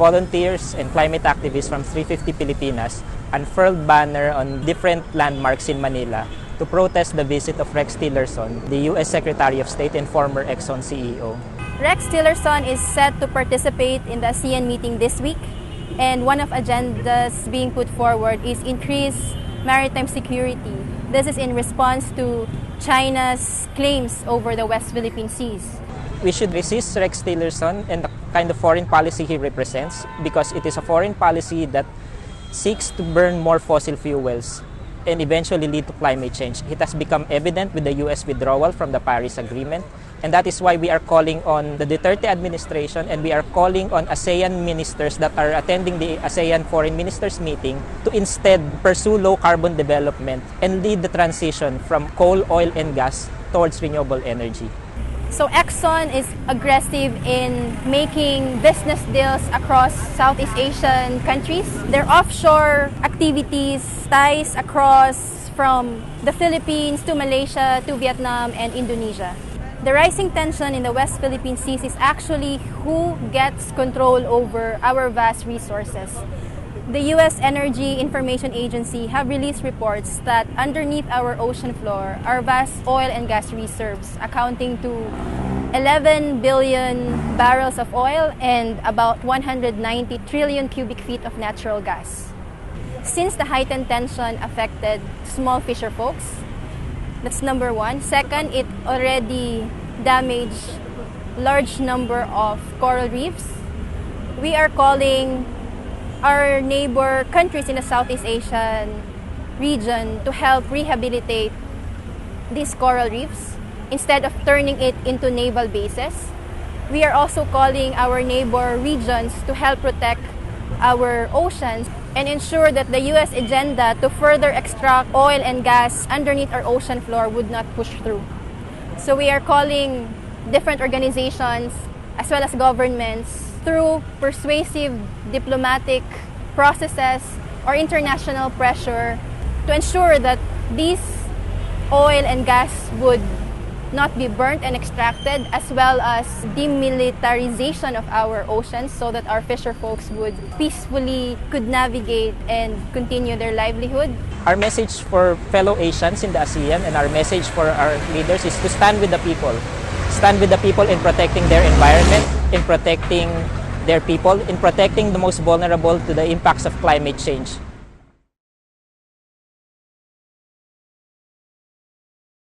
volunteers and climate activists from 350 Pilipinas unfurled banner on different landmarks in Manila to protest the visit of Rex Tillerson, the U.S. Secretary of State and former Exxon CEO. Rex Tillerson is set to participate in the ASEAN meeting this week, and one of agendas being put forward is increased maritime security. This is in response to China's claims over the West Philippine Seas. We should resist Rex Tillerson and the kind of foreign policy he represents because it is a foreign policy that seeks to burn more fossil fuels and eventually lead to climate change. It has become evident with the U.S. withdrawal from the Paris Agreement, and that is why we are calling on the Duterte administration and we are calling on ASEAN ministers that are attending the ASEAN Foreign Ministers Meeting to instead pursue low-carbon development and lead the transition from coal, oil, and gas towards renewable energy. So Exxon is aggressive in making business deals across Southeast Asian countries. Their offshore activities ties across from the Philippines to Malaysia to Vietnam and Indonesia. The rising tension in the West Philippine Seas is actually who gets control over our vast resources. The U.S. Energy Information Agency have released reports that underneath our ocean floor are vast oil and gas reserves, accounting to 11 billion barrels of oil and about 190 trillion cubic feet of natural gas. Since the heightened tension affected small fisher folks, that's number one. Second, it already damaged large number of coral reefs. We are calling our neighbor countries in the Southeast Asian region to help rehabilitate these coral reefs instead of turning it into naval bases. We are also calling our neighbor regions to help protect our oceans and ensure that the U.S. agenda to further extract oil and gas underneath our ocean floor would not push through. So we are calling different organizations as well as governments through persuasive diplomatic processes or international pressure to ensure that these oil and gas would not be burnt and extracted, as well as demilitarization of our oceans so that our fisher folks would peacefully could navigate and continue their livelihood. Our message for fellow Asians in the ASEAN and our message for our leaders is to stand with the people. Stand with the people in protecting their environment, in protecting their people, in protecting the most vulnerable to the impacts of climate change.